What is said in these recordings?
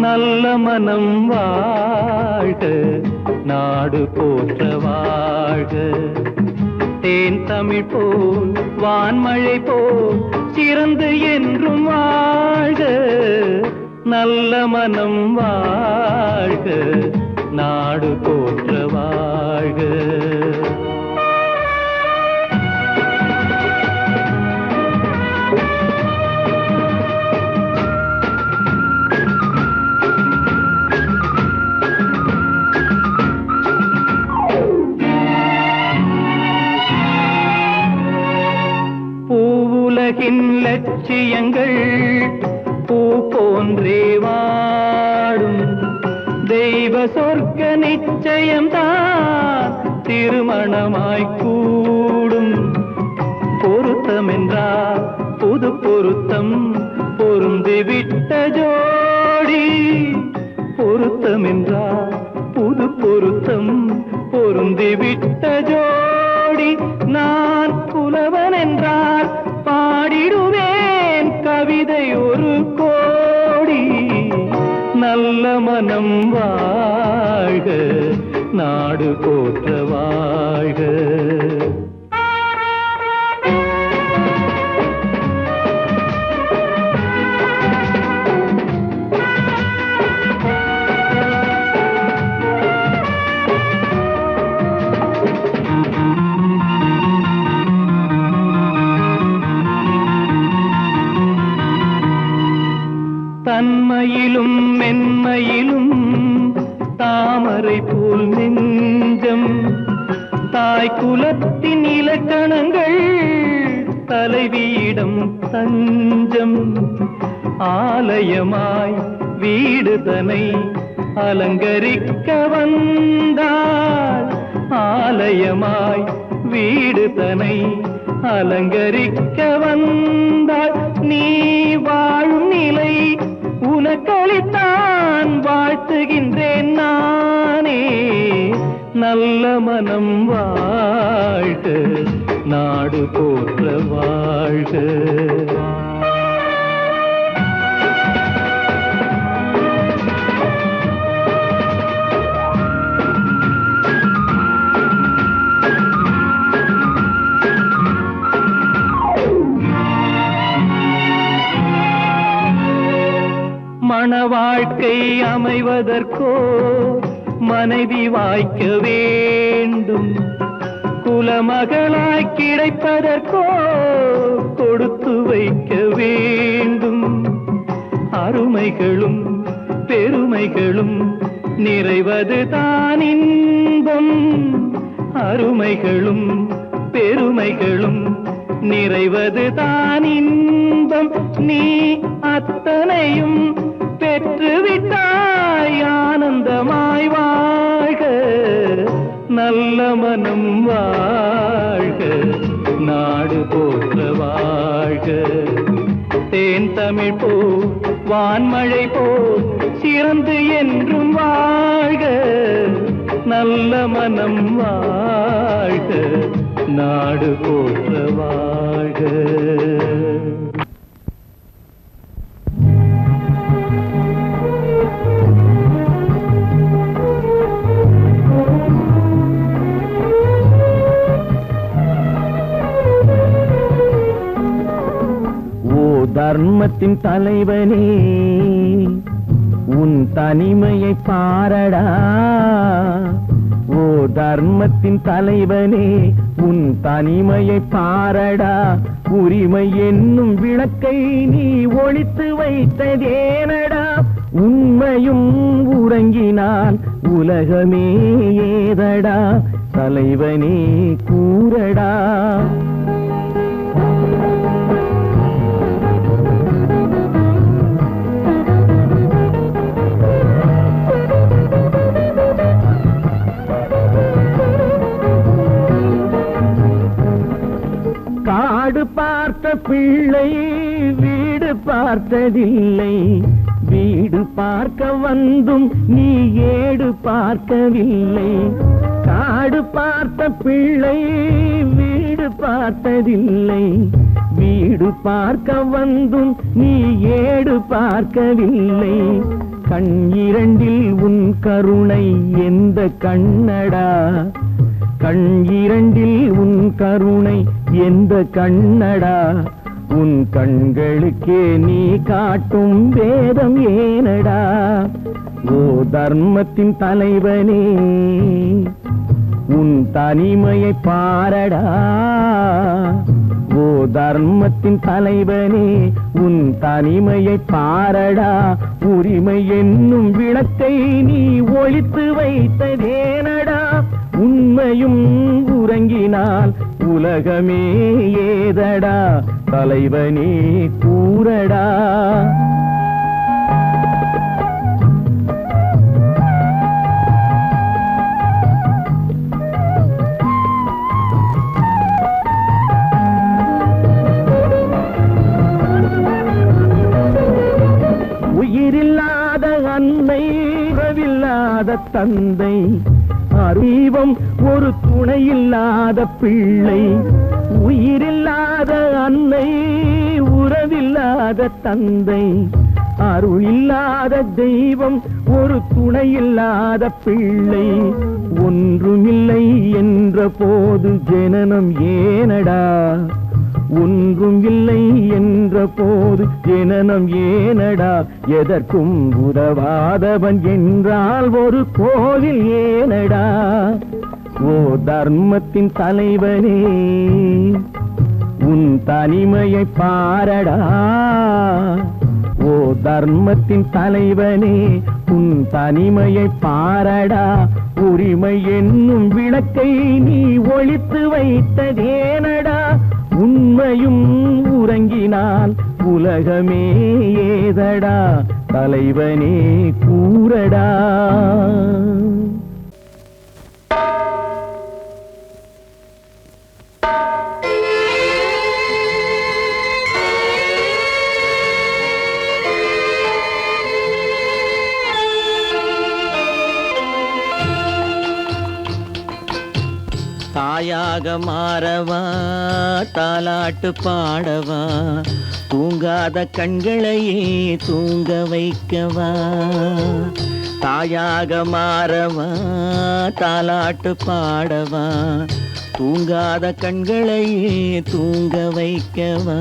நல்ல மனம் வாழ்க, நாடு போற்ற வாழ்க. தேன் தமிழ் போல் வான்மழை போல் சிறந்து என்றும் வாழ்க. நல்ல மனம் வாழ்க, நாடு போற்ற வாழ்க. பூவுலகின் லட்சியங்கள் பூ போன்றே வாடும். தெய்வ சொர்க்க நிச்சயம்தான் திருமணமாய் கூடும். பொருத்தம் என்றால் புது பொருத்தம் பொருந்திவிட்ட ஜோடி. பொருத்தம் என்றால் புது பொருத்தம் பொருந்திவிட்ட ஜோடி. நான் புலவன் என்றால் பாடிடுவேன் கவிதை ஒரு கோடி. நல்ல மனம் வாழ்க, நாடு போற்ற வாழ்க. தன்மையிலும் மென்மையிலும் தாமரை போல் நெஞ்சம். தாய் குலத்தின் இலக்கணங்கள் தலைவியிடம் தஞ்சம். ஆலயமாய் வீடு தனை அலங்கரிக்க வந்தாள். ஆலயமாய் வீடு தனை அலங்கரிக்க வந்தாள். நீ வாழும் நிலை உனக்களித்தான் வாழ்த்துகின்றேன் நானே. நல்ல மனம் வாழ்க, நாடு போற்ற வாழ்க. மண வாழ்க்கை அமைவதற்கோ மனைவி வாய்க்க வேண்டும். குலமகளாய் கிடைப்பதற்கோ கொடுத்து வைக்க வேண்டும். அருமைகளும் பெருமைகளும் நிறைவது தான் இன்பம். அருமைகளும் பெருமைகளும் நிறைவது தான் இன்பம். நீ அத்தனையும் பெற்றுவிட்டாய் ஆனந்தமாய் வாழ்க. நல்ல மனம் வாழ்க, நாடு போற்ற வாழ்க. தேன் தமிழ் போல் வான்மழை போல் சிறந்து என்றும் வாழ்க. நல்ல மனம் வாழ்க, நாடு போற்ற வாழ்க. தர்மத்தின் தலைவனே உன் தனிமையை பாரடா. ஓ தர்மத்தின் தலைவனே உன் தனிமையை பாரடா. உரிமை என்னும் விளக்கை நீ ஒளித்து வைத்ததேனடா. உண்மையும் உறங்கினால் உலகமே ஏதடா. தலைவனே கூறடா. காடு பார்த்த பிள்ளை வீடு பார்த்ததில்லை. வீடு பார்க்க வந்தும் நீ ஏடு பார்க்கவில்லை. காடு பார்த்த பிள்ளை வீடு பார்த்ததில்லை. வீடு பார்க்க வந்தும் நீ ஏடு பார்க்கவில்லை. கண் இரண்டில் உன் கருணை எந்த கண்ணடா, கண் இரண்டில் உன் கருணை எந்த கண்ணடா, உன் கண்களுக்கே நீ காட்டும் வேதம் ஏனடா. ஓ தர்மத்தின் தலைவனே உன் தனிமையை பாரடா, ஓ தர்மத்தின் தலைவனே உன் தனிமையை பாரடா. உரிமை என்னும் விளக்கை நீ ஒளித்து வைத்ததேனடா, உண்மையும் உறங்கினால் உலகமே ஏதடா, தலைவனே கூறடா. உயிரில்லாத அன்னை, உறவில்லாத தந்தை, அறிவம் ஒரு துணையில்லாத பிள்ளை. உயிரில்லாத அன்னை, உறவில்லாத தந்தை, அருளில்லாத தெய்வம், ஒரு துணையில்லாத பிள்ளை. ஒன்றுமில்லை என்ற போது ஜனனம் ஏனடா, ஒன்றும் இல்லை என்ற போது ஜனனம் ஏனடா. எதற்கும் உதவாதவன் என்றால் ஒரு கோவில் ஏனடா. ஓ தர்மத்தின் தலைவனே உன் தனிமையை பாரடா, ஓ தர்மத்தின் தலைவனே உன் தனிமையை பாரடா. உரிமை என்னும் விளக்கை நீ ஒளித்து வைத்ததேனடா, உண்மையும் உறங்கினால் உலகமே ஏதடா, தலைவனே கூறடா. தாயாக மாறவா, தாலாட்டு பாடவா, தூங்காத கண்களையே தூங்க வைக்கவா. தாயாக மாறவா, தாலாட்டு பாடவா, தூங்காத கண்களையே தூங்க வைக்கவா.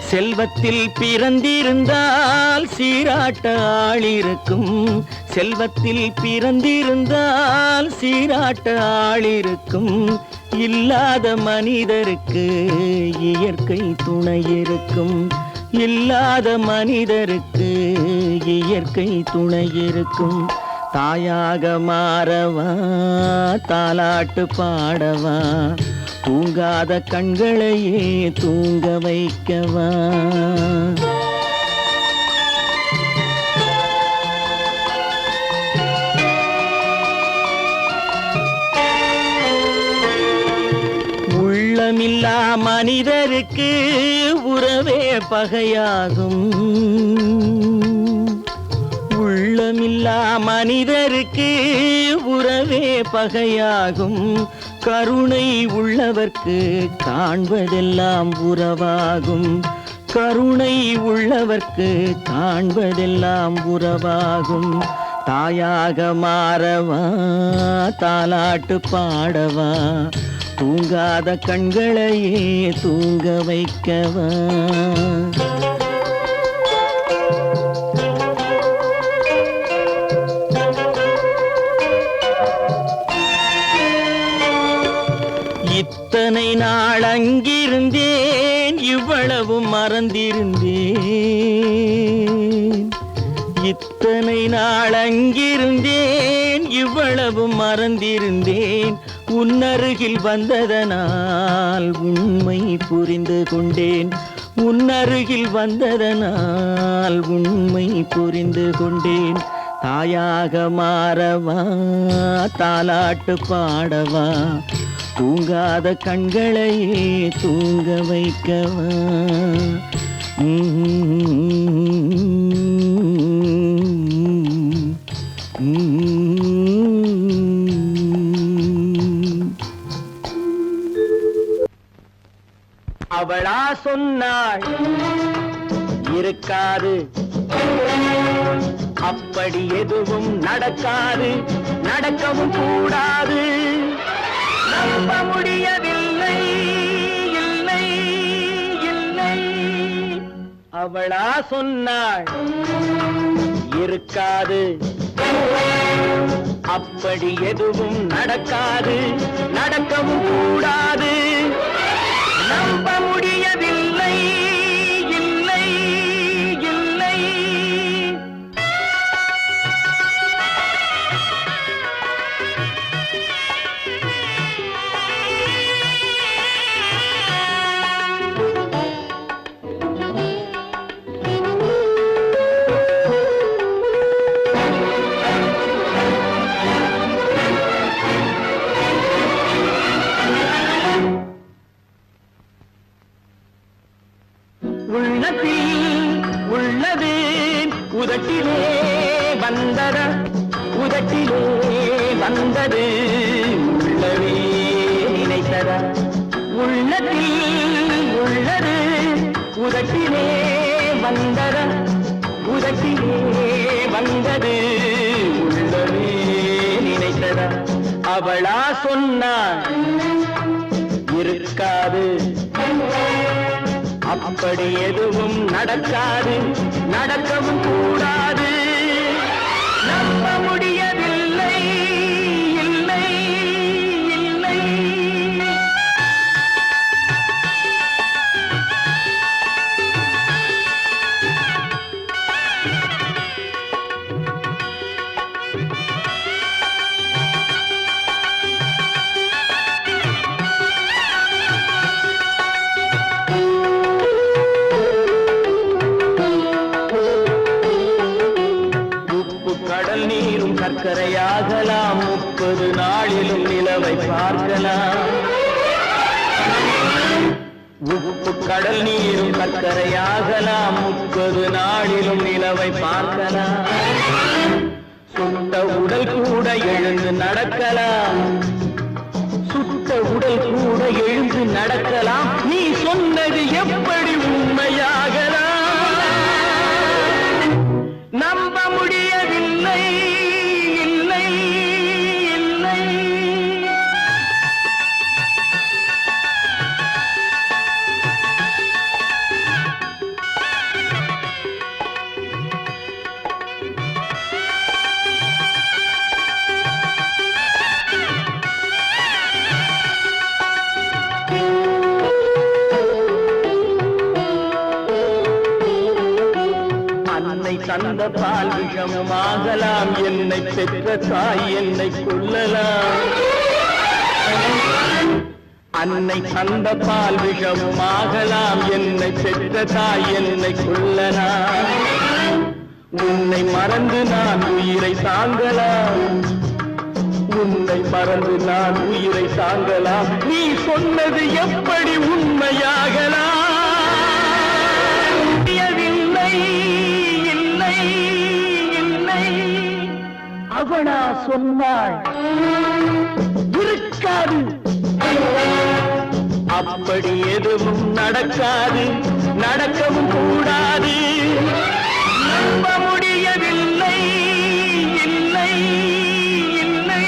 செல்வத்தில் பிறந்திருந்தால் சீராட்ட ஆளிருக்கும், செல்வத்தில் பிறந்திருந்தால் சீராட்ட ஆளிருக்கும். இல்லாத மனிதருக்கு இயற்கை துணை இருக்கும், இல்லாத மனிதருக்கு இயற்கை துணை இருக்கும். தாயாக மாறவா, தாலாட்டு பாடவா, தூங்காத கண்களையே தூங்க வைக்கவா. உள்ளமில்லா மனிதருக்கு உறவே பகையாகும், உள்ளமில்லா மனிதருக்கு உறவே பகையாகும். கருணை உள்ளவர்க்கு காண்பதெல்லாம் உறவாகும், கருணை உள்ளவர்க்கு காண்பதெல்லாம் உறவாகும். தாயாக மாறவா, தாலாட்டு பாடவா, தூங்காத கண்களையே தூங்க வைக்கவா. இத்தனை நாள் அங்கிருந்தேன், இவ்வளவு மறந்திருந்தேன். இத்தனை நாள் அங்கிருந்தேன், இவ்வளவு மறந்திருந்தேன். உன்னருகில் வந்ததனால் உண்மை புரிந்து கொண்டேன், உன்னருகில் வந்ததனால் உண்மை புரிந்து கொண்டேன். தாயாக மாறவா, தாலாட்டு பாடவா, தூங்காத கண்களையே தூங்க வைக்கவா. அவளா சொன்னாள் இருக்காது, அப்படி எதுவும் நடக்காது, நடக்கவும் கூடாது. நம்ப முடியவில்லை, இல்லை இல்லை. அவளா சொன்னாள் இருக்காது, அப்படி எதுவும் நடக்காது, நடக்கவும் கூடாது. நம்ப முடியவில்லை, இல்லை இல்லை. உள்ளது உதட்டிலே வந்தத, உதட்டிலே வந்தது உள்ளவே நினைத்தத. உள்ளத்தில் உள்ளது உதட்டிலே வந்தத, உதட்டிலே வந்தது உள்ளவே நினைத்தத. அவளா சொன்னாள் இருக்காது, அப்படி எதுவும் நடக்காது, நடக்கவும் கூடாது. நம்ப முடியவில்லை, இல்லை இல்லை. சர்க்கரையாகலாம், 30 நாளிலும் நிலவை பார்க்கலாம். உப்பு கடல் நீரும் சர்க்கரையாகலாம், 30 நாளிலும் நிலவை பார்க்கலாம். சுட்ட உடல் கூட எழுந்து நடக்கலாம், சுட்ட உடல் கூட எழுந்து நடக்கலாம். நீ சொன்னது எப்படி உண்மையாகலாம்? நம்ப முடியவில்லை, இல்லை இல்லை. அன்னை தந்த பால் விஷமும் ஆகலாம், என்னை பெற்ற தாய் என்னை கொல்லலாம். அன்னை தந்த பால் விஷமும் ஆகலாம், என்னை பெற்ற தாய் என்னை கொல்லலாம். உன்னை மறந்து நான் உயிரை தாங்கலாம், உன்னை மறந்து நான் உயிரை தாங்கலாம். நீ சொன்னது எப்படி உண்மையாகலாம்? இல்லை இல்லை. அவளா சொன்னாள் இருக்காது, அப்படி எதுவும் நடக்காது, நடக்கவும் கூடாது. நம்ப முடியவில்லை, இல்லை இல்லை.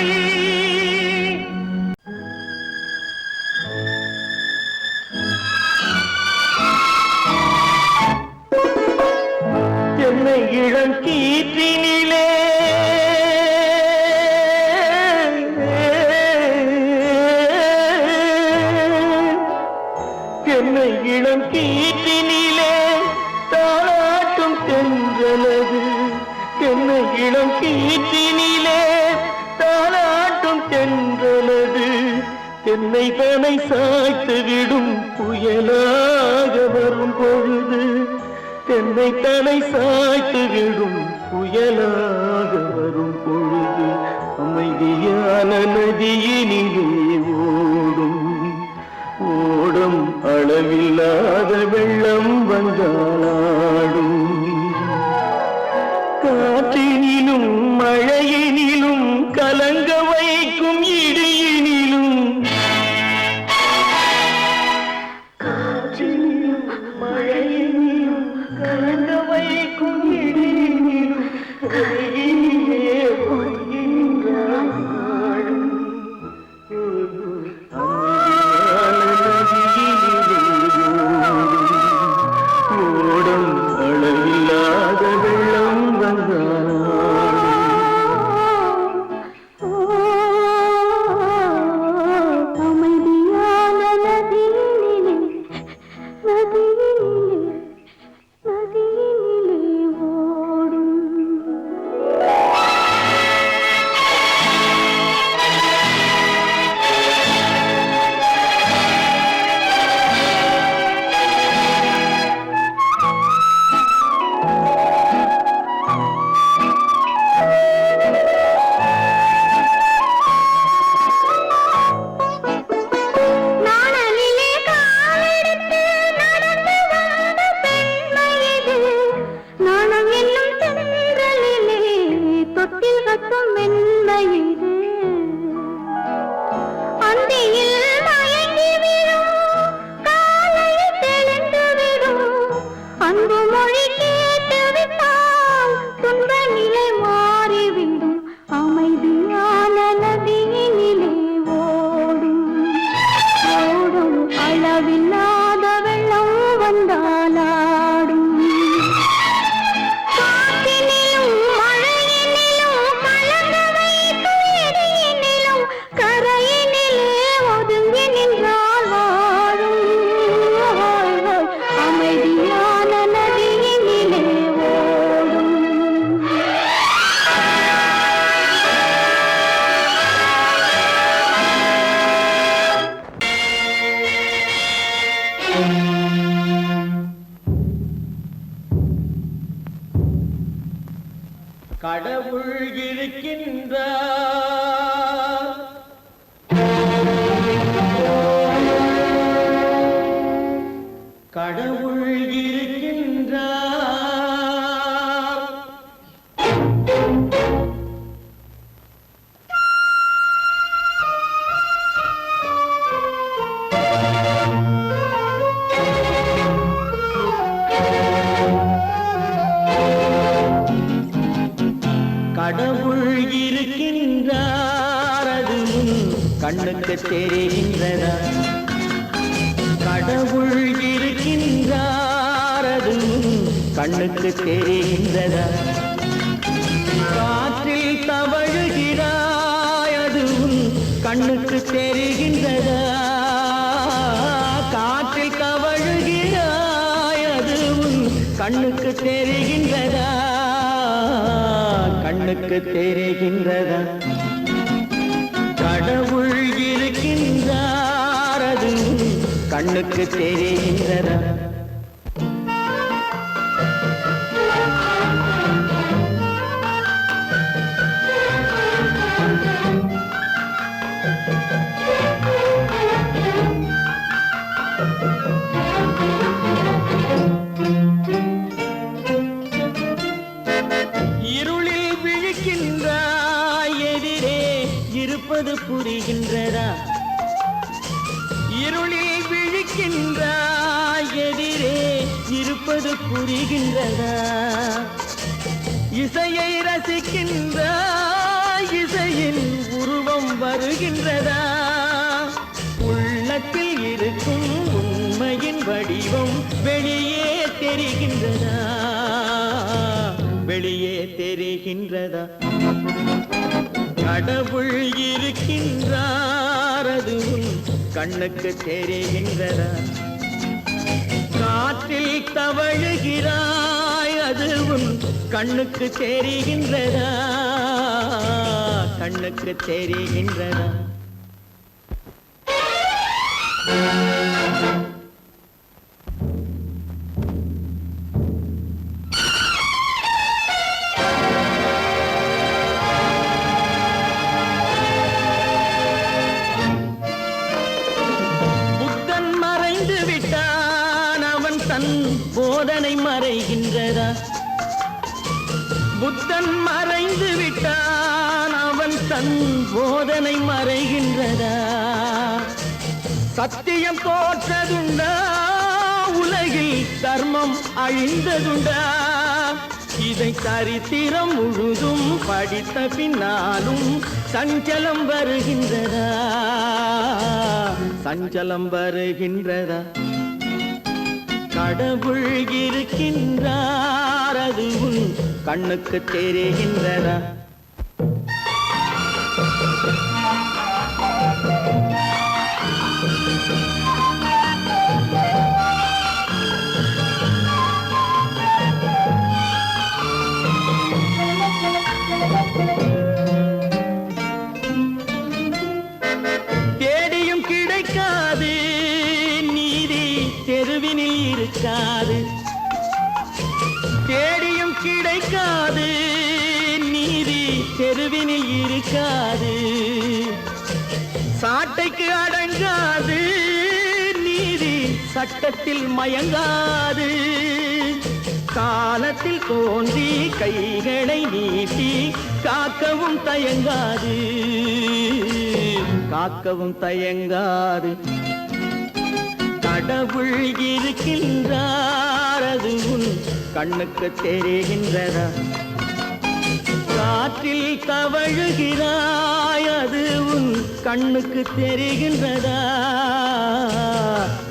என்னை இளங்கீற்றினிலே என்னை இளம் கீற்றினிலே தாளாட்டும் தென்றலது, என்னை இளம் கீற்றினிலே தாளாட்டும் தென்றலது. என்னை தனை சாய்த்து விடும் புயலாக வரும் பொழுது, என்னை தனை சாய்த்து விடும் புயலாக வரும் பொழுது. அமைதியான நதியினிலே ஓடும் ஓடும் அளவில்லாத வெள்ளம் வந்தாடும். காற்றினிலும் மழையினிலும் கலங்க வைக்கும் இடியினிலும், காற்றினிலும் கடவுள் இருக்கின்றார். கடவுள் இருக்கின்றார். கடவுள் இருக்கின்றார், அது கண்ணுக்கு தெரிகின்றதா? கடவுள் இருக்கின்றார், அது கண்ணுக்கு தெரிகின்றதா? காற்றில் தவழுகிறாய், அது கண்ணுக்கு தெரிகின்றதா? காற்றில் தவழுகிறாய், அது கண்ணுக்கு தெரிகின்றதா? கண்ணுக்கு தெரிகின்றதா? கடவுள் இருக்கின்றார், அது கண்ணுக்கு தெரிகின்றதா? இருளில் விழிக்கின்றாய், எதிரே இருப்பது புரிகின்றதா? இருளில் விழிக்கின்றாய், எதிரே இருப்பது புரிகின்றதா? இசையை ரசிக்கின்றாய், இசையின் உருவம் வருகின்றதா? உள்ளத்தில் இருக்கும் உண்மையின் வடிவம் வெளியே தெரிகின்றதா? வெளியே தெரிகின்றதா? கடவுள் இருக்கின்றார், அது கண்ணுக்கு தெரிகின்றதா? காற்றில் தவழுகிறாய், அது கண்ணுக்கு தெரிகின்றதா? கண்ணுக்கு தெரிகின்றதா? போதனை மறைகின்றதா? புத்தன் மறைந்து விட்டான், அவன் தன் போதனை மறைகின்றதா? சத்தியம் தோற்றதுண்டா? உலகில் தர்மம் அழிந்ததுண்டா? இதை சரித்திரம் முழுதும் படித்த பின்னாலும் சஞ்சலம் வருகின்றதா? சஞ்சலம் வருகின்றதா? கடவுள் இருக்கின்றார், அது கண்ணுக்கு தெரிகின்றதா? தேடியும் கிடைக்காது நீதி, தெருவினில் இருக்காது. தேடியும் கிடைக்காது நீதி, தெருவினில் இருக்காது. சாட்டைக்கு அடங்காது நீதி, சட்டத்தில் மயங்காது. காலத்தில் தோன்றி கைகளை நீட்டி காக்கவும் தயங்காது. காக்கவும் தயங்காது. கடவுள் இருக்கின்றார், அது கண்ணுக்கு தெரிகின்றதா? காற்றில் தவழுகிறாய், அது கண்ணுக்கு தெரிகின்றதா?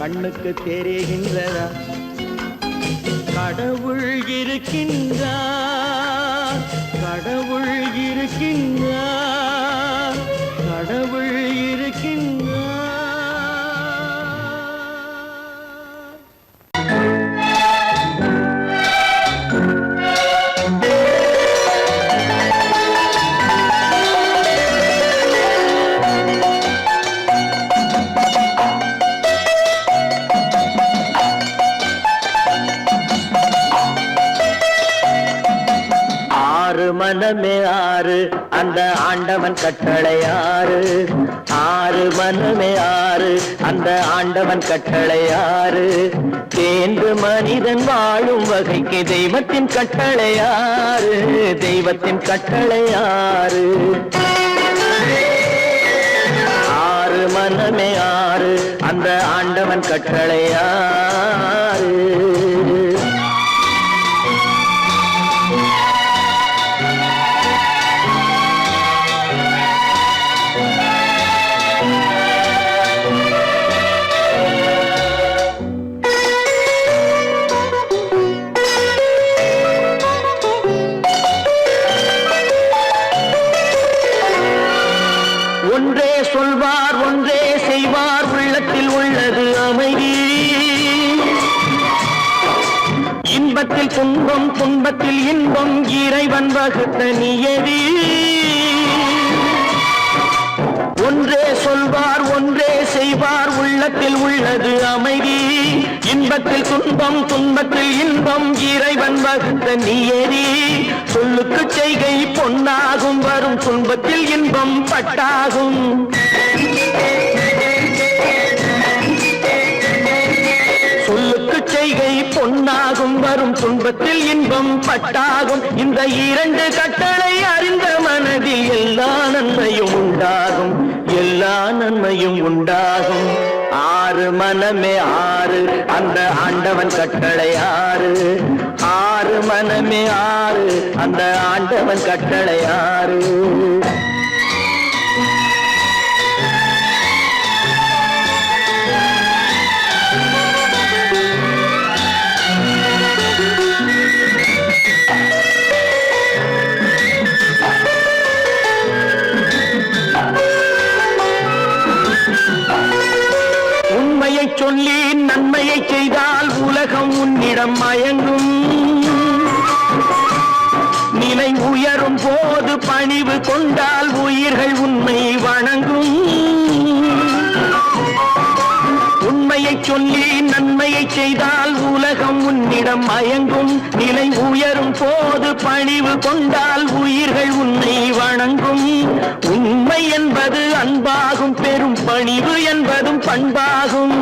கண்ணுக்கு தெரிகின்றதா? கடவுள் இருக்கின்றார், கடவுள் இருக்கின்றார், கடவுள் இருக்கின்றார். மனமே ஆண்டவன் கட்டளை ஆறு ஆறு மனமே ஆறு அந்த ஆண்டவன் கட்டளை ஆறு தேர்ந்து மனிதன் வாழும் வகைக்கு தெய்வத்தின் கட்டளை ஆறு தெய்வத்தின் கட்டளை ஆறு ஆறு மனமே ஆறு அந்த ஆண்டவன் கட்டளை ஆறு ஒன்றே சொல்வார் ஒன்றே செய்வார் உள்ளத்தில் உள்ளது அமைதி இன்பத்தில் துன்பம் துன்பத்தில் இன்பம் இறைவன் வகுத்த நியதி ஒன்றே சொல்வார் ஒன்றே செய்வார் உள்ளத்தில் உள்ளது அமைதி இன்பத்தில் துன்பம் துன்பத்தில் இன்பம் இறைவன் வகுத்த நியதி சொல்லுக்கு செய்கை பொன்னாகும் வரும் துன்பத்தில் இன்பம் பட்டாகும் சொல்லுக்கு செய்கை பொன்னாகும் வரும் துன்பத்தில் இன்பம் பட்டாகும் இந்த இரண்டு கட்டளை அறிந்த மனதில் எல்லா நன்மையும் உண்டாகும் எல்லா நன்மையும் உண்டாகும் ஆறு மனமே ஆறு அந்த ஆண்டவன் கட்டளை ஆறு ஆறு மனமே ஆறு அந்த ஆண்டவன் கட்டளை ஆறு உண்மையை சொல்லி நன்மையை செய்தால் உலகம் உன்னிடம் மயங்கும் நிலை உயரும் போது பணிவு கொண்டால் உயிர்கள் உண்மை வணங்கும் உண்மையை சொல்லி நன்மையை செய்தால் உலகம் உன்னிடம் மயங்கும் நிலை உயரும் போது பணிவு கொண்டால் உயிர்கள் உன்னை வணங்கும் உண்மை என்பது அன்பாகும் பெரும் பணிவு என்பதும் பண்பாகும்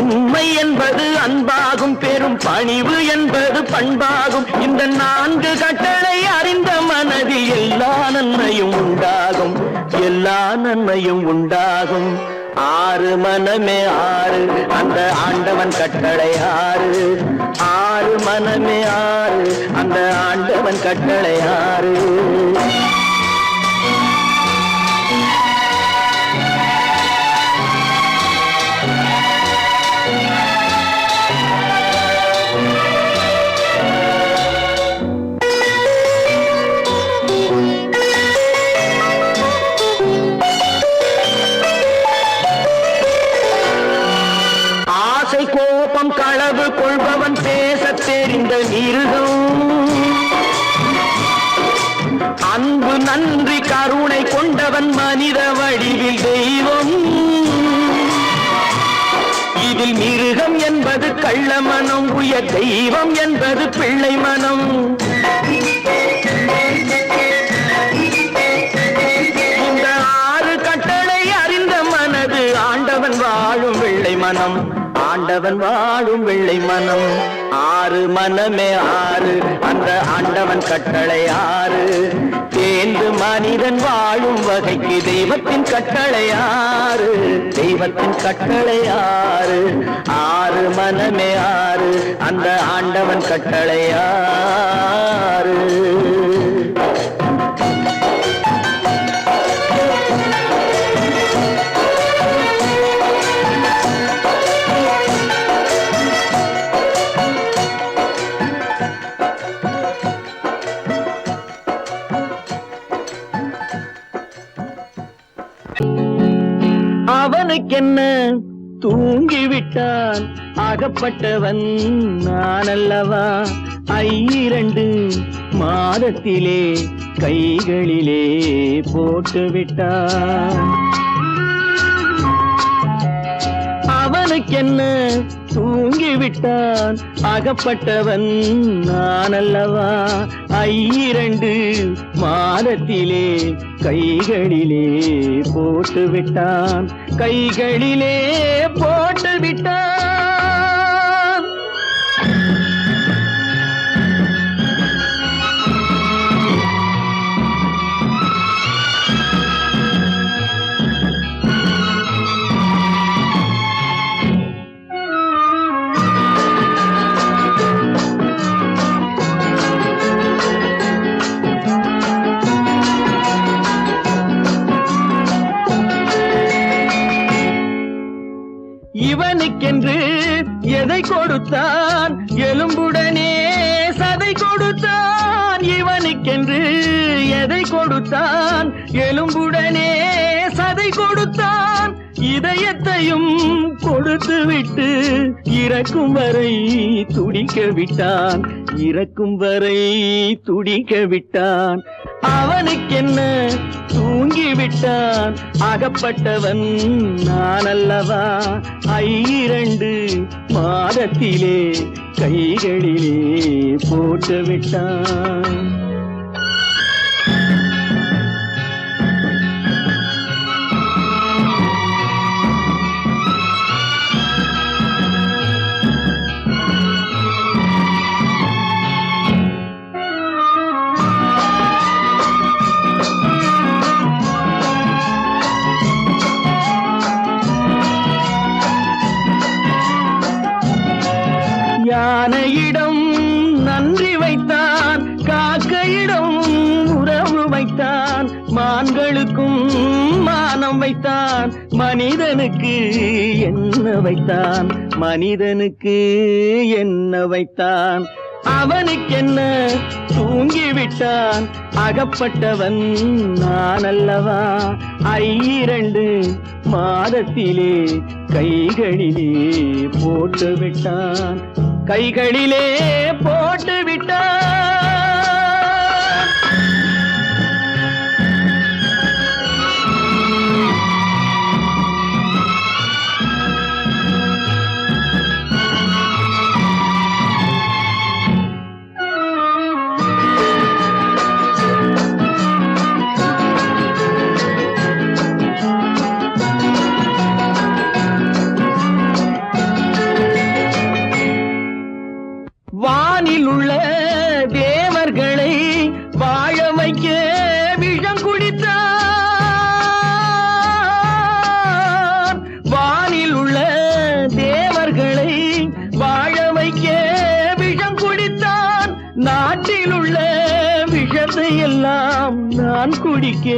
உண்மை என்பது அன்பாகும் பெரும் பணிவு என்பது பண்பாகும் இந்த நான்கு கட்டளை அறிந்த மனதில் எல்லா நன்மையும் உண்டாகும் எல்லா நன்மையும் உண்டாகும் ஆறு மனமே ஆறு அந்த ஆண்டவன் கட்டளை ஆறு ஆறு மனமே ஆறு அந்த ஆண்டவன் கட்டளை ஆறு கோபம் களவு கொள்பவன் பேசத் தெரிந்த மிருகம் அன்பு நன்றி கருணை கொண்டவன் மனித வடிவில் தெய்வம் இதில் மிருகம் என்பது கள்ள மனம் உயர் தெய்வம் என்பது பிள்ளை மனம் இந்த ஆறு கட்டளை அறிந்த மனது ஆண்டவன் வாழும் வெள்ளை மனம் ஆண்டவன் வாழும் வெள்ளை மனம் ஆறு மனமே ஆறு அந்த ஆண்டவன் கட்டளை ஆறு தேர்ந்து மனிதன் வாழும் வகைக்கு தெய்வத்தின் கட்டளை ஆறு தெய்வத்தின் கட்டளை ஆறு ஆறு மனமே ஆறு அந்த ஆண்டவன் கட்டளை ஆறு அவனுக்கென்ன தூங்கிவிட்டான் அகப்பட்டவன் நான் அல்லவா 2 மாதத்திலே கைகளிலே போட்டுவிட்டான் அவனுக்கென்ன தூங்கிவிட்டான் அகப்பட்டவன் நான் அல்லவா 2 மாதத்திலே கைகளிலே போட்டு விட்டான் கைகளிலே போட்டு விட்டான் இவனுக்கென்று எதை கொடுத்தான் எலும்புடனே சதை கொடுத்தான் இவனுக்கென்று எதை கொடுத்தான் எலும்புடனே சதை கொடுத்தான் இதயத்தையும் கொடுத்து விட்டு இறக்கும் வரை துடிக்க விட்டான் இறக்கும் வரை துடிக்க விட்டான் அவனுக்கென்ன தூங்கிவிட்டான் அகப்பட்டவன் நான் அல்லவா 2 மாதத்திலே கைகளிலே போட்டு விட்டான் யானையிடம் நன்றி வைத்தான் காக்கையிடம் உறவு வைத்தான் மான்களுக்கும் மானம் வைத்தான் மனிதனுக்கு என்ன வைத்தான் மனிதனுக்கு என்ன வைத்தான் அவனுக்கென்ன தூங்கிவிட்டான் அகப்பட்டவன் நான் அல்லவா 2 மாதத்திலே கைகளிலே போட்டு விட்டான் கைகளிலே போட்டு விட்டான் வானில் உள்ள தேவர்களை வாழ வைக்க விஷம் குடித்தான் வானில் உள்ள தேவர்களை வாழ வைக்க விஷம் குடித்தான் நாட்டில் உள்ள விஷத்தை எல்லாம் நான் குடிக்க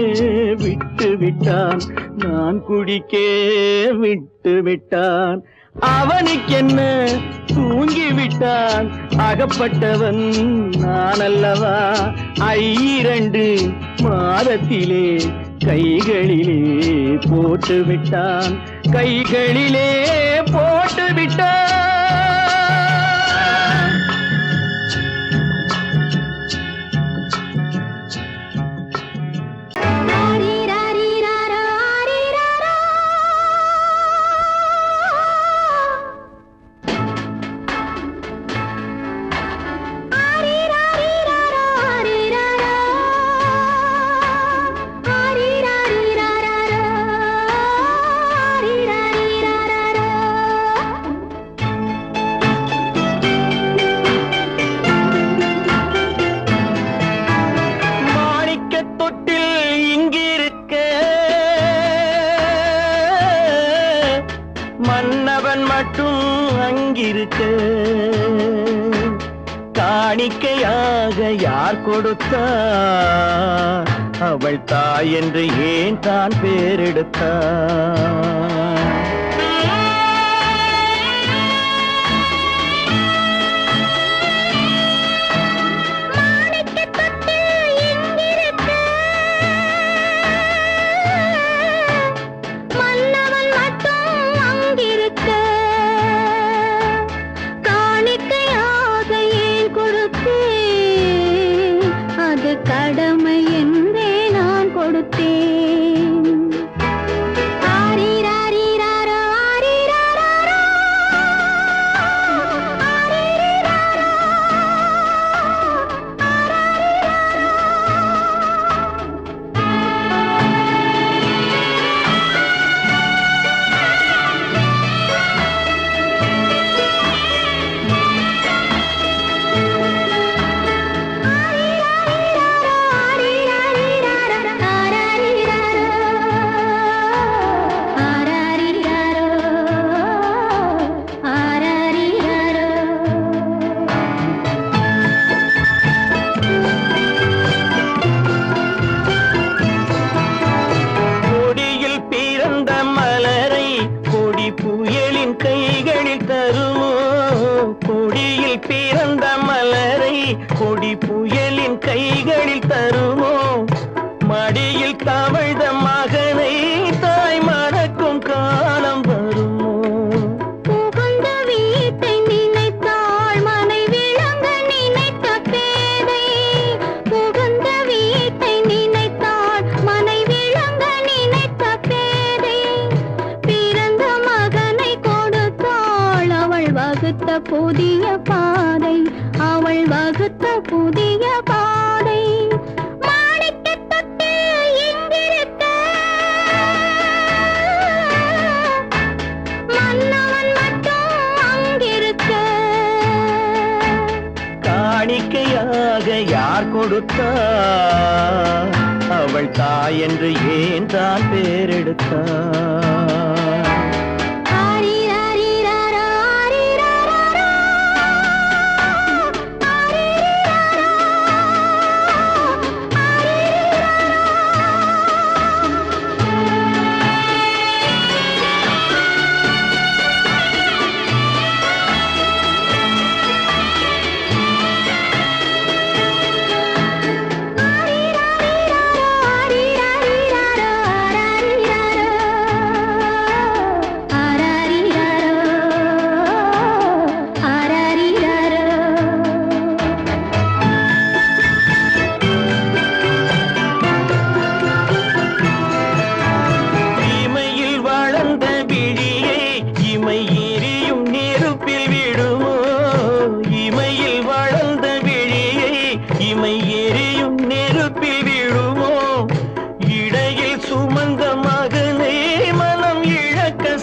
விட்டு விட்டான் நான் குடிக்க விட்டு விட்டான் அவனுக்கென்ன தூங்கிவிட்டான் அகப்பட்டவன் நான் அல்லவா 2 மாதத்திலே கைகளிலே போட்டு விட்டான் கைகளிலே போட்டு விட்டான் மன்னவன் மட்டும் அங்கிருக்க காணிக்கையாக யார் கொடுத்தார் அவள் தாய் என்று ஏன் தான் பேரெடுத்தார் கடமை என்றே நான் கொடுத்தேன். ஆரி ராரி புதிய பாதை, அவள் வகுத்த புதிய பாதை. மாணிக்கத் தொட்டில் இங்கிருக்க, மன்னவன் மட்டும் அங்கிருக்க. காணிக்கையாக யார் கொடுத்தார்? அவள் தாய் என்று ஏன் தான் பேரெடுத்தார்?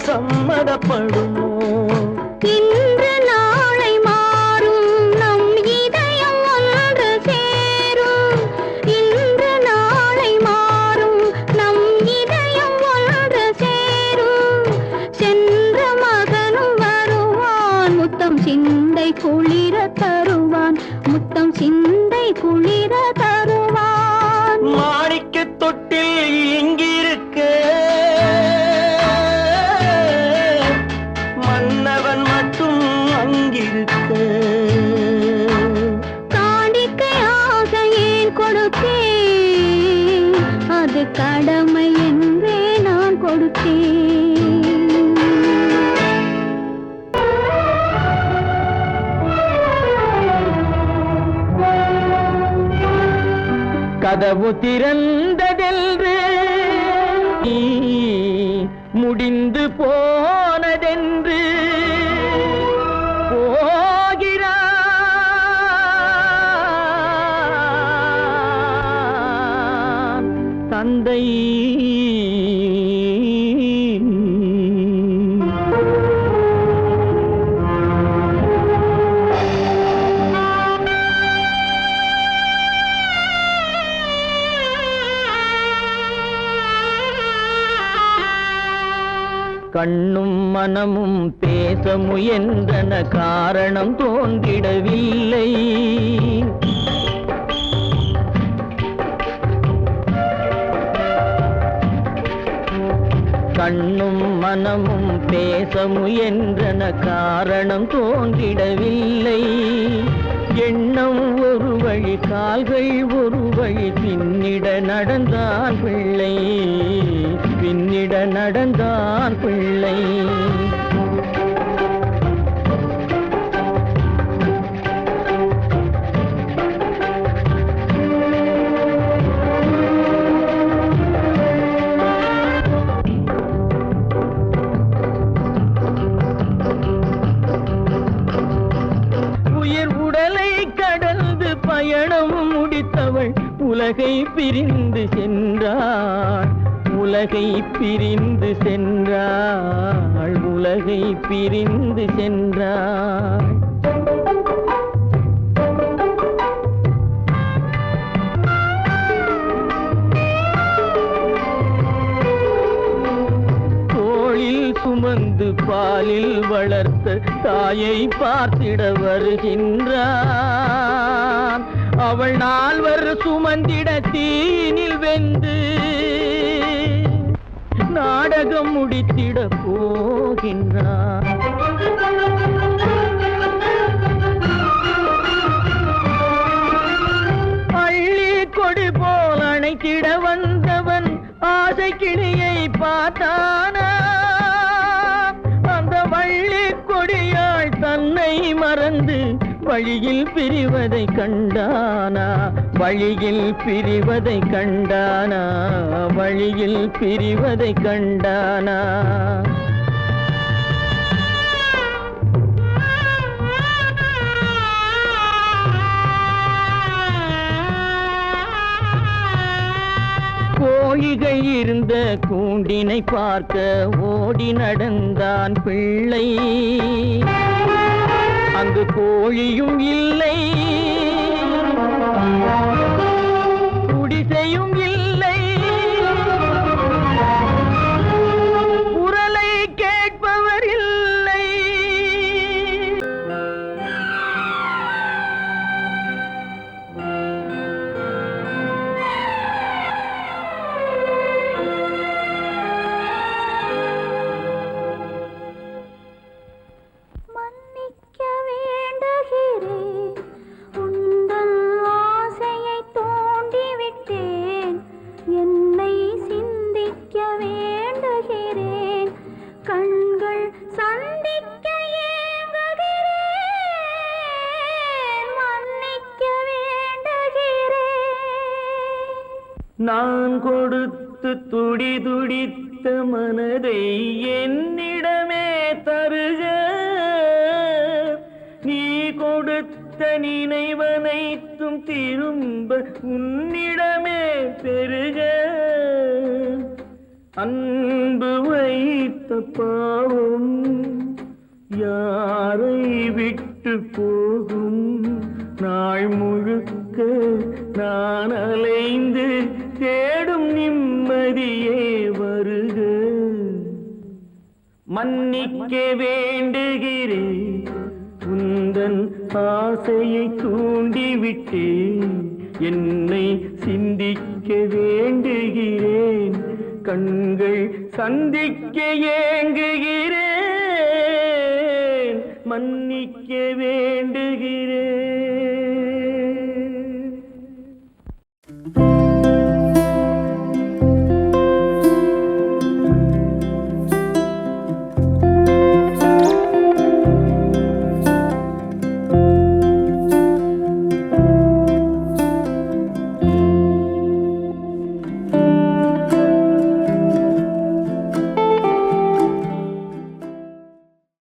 சம்மதப்படுமோ? இன்று நாளை மாறும் நம் இதயம் ஒன்று சேரும். இன்று நாளை மாறும் நம் இதயம் ஒன்று சேரும். சென்ற மகனும் வருவான், முத்தம் சிந்தை குளிர தருவான், முத்தம் சிந்தை குளிர தருவான். மாணிக்கத் தொட்டில் இங்கிருக்க, மன்னவன் மட்டும் அங்கிருக்க. காணிக்கையாக ஏன் கொடுத்தேன்? அது கடமை என்றே நான் கொடுத்தேன். கதவு திறந்ததென்று முடிந்து போனதென்று போகிறான் தந்தை. கண்ணும் மனமும் பேச முயன்றன, காரணம் தோன்றிடவில்லை. கண்ணும் மனமும் பேச முயன்றன, காரணம் தோன்றிடவில்லை. எண்ணம் ஒரு வழி, கால்கள் ஒரு வழி, பின்னிட நடந்தான் பிள்ளை, பின்னிட நடந்தான் பிள்ளை. உயிர் உடலை கடந்து பயணம் முடித்தவள் உலகை பிரிந்து சென்றாள், உலகை பிரிந்து சென்றாள், உலகை பிரிந்து சென்றாள். தோளில் சுமந்து பாலில் வளர்த்த தாயை பார்த்திட வருகின்றான். அவள் நால்வர் சுமந்திட தீனில் வெந்து நாடகம் முடித்திட போகின்றான். அள்ளி கொடி போல் அணைத்திட வந்தவன் ஆசை கிளியை பார்த்தானா? அந்த வள்ளி கொடியாள் தன்னை மறந்து வழியில் பிரிவதை கண்டானா? வழியில் பிரிவதை கண்டானா? வழியில் பிரிவதை கண்டானா? கோழிகள் இருந்த கூண்டினை பார்க்க ஓடி நடந்தான் பிள்ளை. அங்கு கோழியும் இல்லை, குடிசையும் இல்லை, குரலை கேட்பவர் இல்லை. மன்னிக்க வேண்டுகிறேன், உந்தன் ஆசையை தூண்டிவிட்டேன். என்னை சிந்திக்க வேண்டுகிறேன், கண்கள் சந்திக்க ஏங்குகிறேன். மன்னிக்க வேண்டுகிறேன். நான் கொடுத்து துடி துடித்த மனதை என்னிடமே தருக. நீ கொடுத்த நினைவனைத்தும் திரும்ப உன்னிடமே பெருக. அன்பு வைத்த பாவம் யாரை விட்டு போகும்? நாள் முழுக்க நான் அலைந்து தேடும் நிம்மதியே வருக. மன்னிக்க வேண்டுகிறேன், உந்தன் ஆசையை தூண்டிவிட்டேன். என்னை சிந்திக்க வேண்டுகிறேன், கண்கள் சந்திக்க ஏங்குகிறேன். மன்னிக்க வேண்டுகிறேன்.